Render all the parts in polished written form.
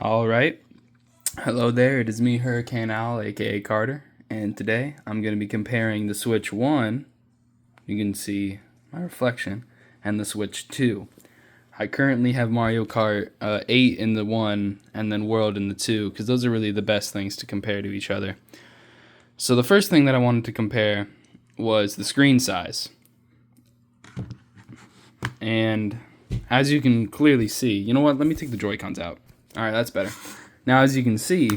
All right. Hello there. It is me, Hurricane Owl, aka Carter, and today I'm going to be comparing the Switch 1, you can see my reflection, and the Switch 2. I currently have Mario Kart 8 in the 1 and then World in the 2 because those are really the best things to compare to each other. So the first thing that I wanted to compare was the screen size. And as you can clearly see, you know what? Let me take the Joy-Cons out. All right, that's better. Now, as you can see,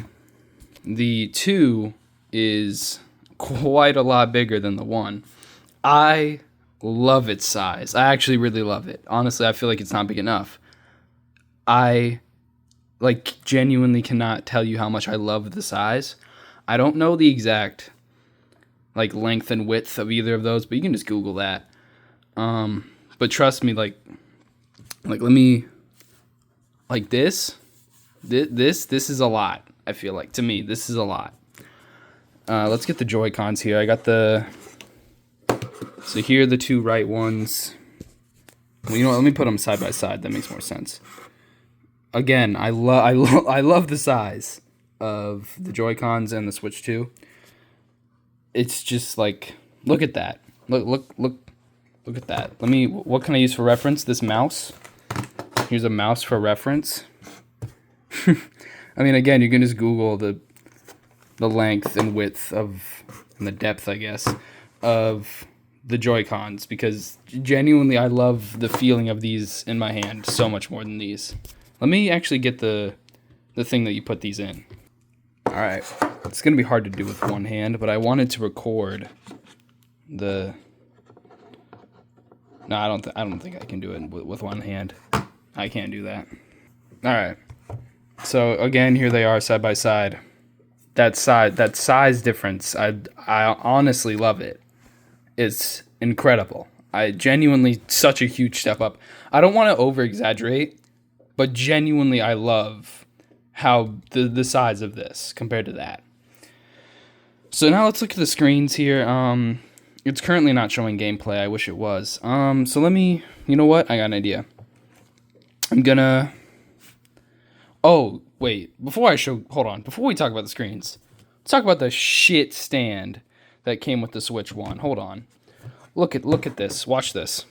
the 2 is quite a lot bigger than the 1. I love its size. I actually really love it. Honestly, I feel like it's not big enough. I genuinely cannot tell you how much I love the size. I don't know the exact length and width of either of those, but you can just Google that. But trust me, let me this is a lot. I feel like, to me, this is a lot. Let's get the Joy-Cons here. I got so here are the two right ones. Well, you know what? Let me put them side by side. That makes more sense. Again, I love the size of the Joy-Cons and the Switch 2. It's just look at that. Look at that. What can I use for reference? This mouse. Here's a mouse for reference. I mean, again, you can just Google the length and width and the depth, I guess, of the Joy-Cons, because genuinely I love the feeling of these in my hand so much more than these. Let me actually get the thing that you put these in. All right, it's gonna be hard to do with one hand, but I wanted to record the. No, I don't think I can do it with one hand. I can't do that. All right. So again, here they are side by side. That size difference, I honestly love it. It's incredible. I genuinely, such a huge step up. I don't want to over exaggerate, but genuinely I love how the size of this compared to that. So now let's look at the screens here. It's currently not showing gameplay. I wish it was. So you know what? I got an idea. Oh, wait. Before we talk about the screens, let's talk about the shit stand that came with the Switch 1. Hold on. Look at this. Watch this.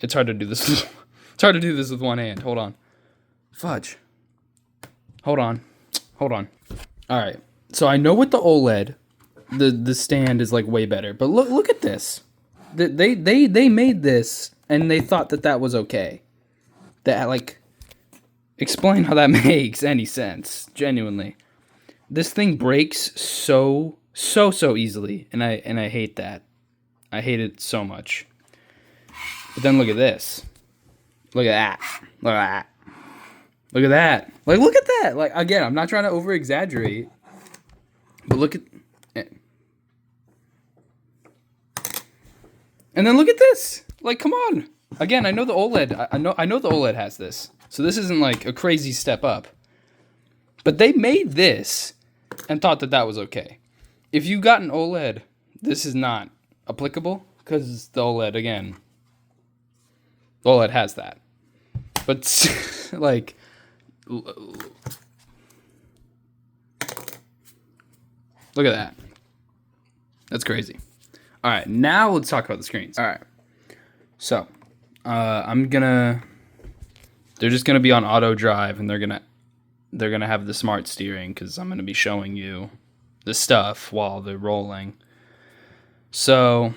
It's hard to do this. It's hard to do this with one hand. Hold on. Fudge. Hold on. All right. So I know with the OLED, the stand is way better. But look at this. They made this and they thought that was okay. That explain how that makes any sense. Genuinely, this thing breaks so easily, and I hate that. I hate it so much. But then look at this. Look at that. Look at that. Look at that. Again, I'm not trying to over exaggerate, but look at it. And then look at this. Come on. Again, I know the OLED. I know the OLED has this. So this isn't a crazy step up. But they made this and thought that was okay. If you got an OLED, this is not applicable because the OLED, again, the OLED has that. But look at that. That's crazy. All right, now let's talk about the screens. All right. So, they're just gonna be on auto drive, and they're gonna have the smart steering because I'm gonna be showing you the stuff while they're rolling. So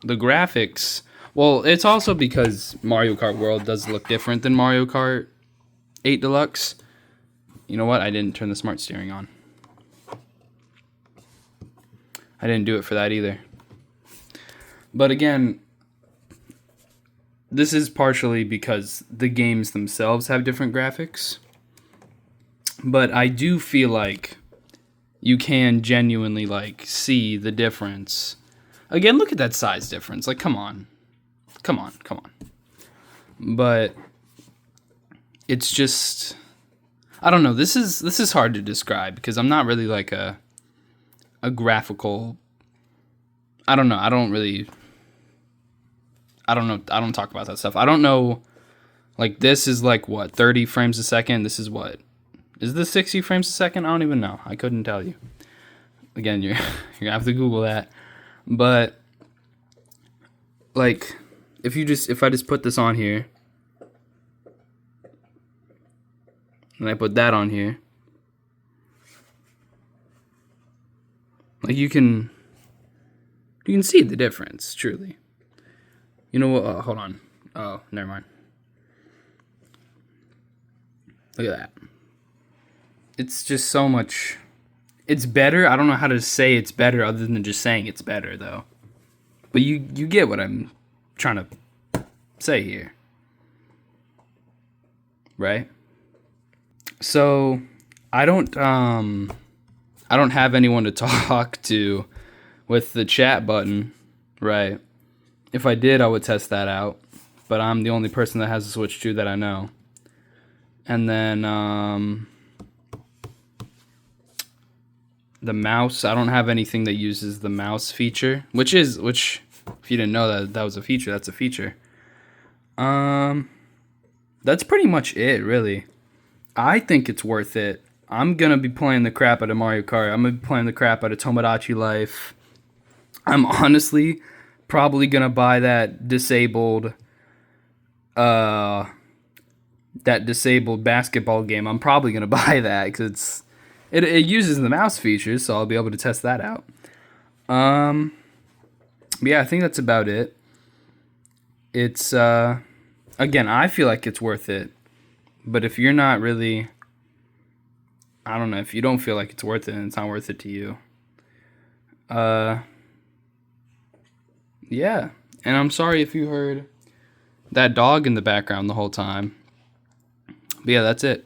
the graphics, well, it's also because Mario Kart World does look different than Mario Kart 8 Deluxe. You know what? I didn't turn the smart steering on. I didn't do it for that either. But again, this is partially because the games themselves have different graphics. But I do feel like you can genuinely see the difference. Again, look at that size difference. Come on. But it's just, I don't know. This is hard to describe because I'm not really a graphical. I don't know. I don't talk about that stuff. I don't know Like this is like what, 30 frames a second? This is what? Is this 60 frames a second? I don't even know. I couldn't tell you. Again, you're gonna have to Google that. But like if I just put this on here and I put that on here, like you can see the difference, truly. You know what? Hold on. Oh, never mind. Look at that. It's just so much. It's better. I don't know how to say it's better other than just saying it's better, though. But you get what I'm trying to say here. Right? So, I don't have anyone to talk to with the chat button, right? If I did, I would test that out. But I'm the only person that has a Switch 2 that I know. And then the mouse, I don't have anything that uses the mouse feature, which if you didn't know that was a feature, that's a feature. That's pretty much it, really. I think it's worth it. I'm gonna be playing the crap out of Mario Kart. I'm gonna be playing the crap out of Tomodachi Life. I'm honestly probably gonna buy that disabled basketball game. I'm probably gonna buy that because it uses the mouse features, so I'll be able to test that out. Yeah, I think that's about it. It's again, I feel like it's worth it, but if you're not really, I don't know, if you don't feel like it's worth it, and it's not worth it to you. Yeah, and I'm sorry if you heard that dog in the background the whole time. But yeah, that's it.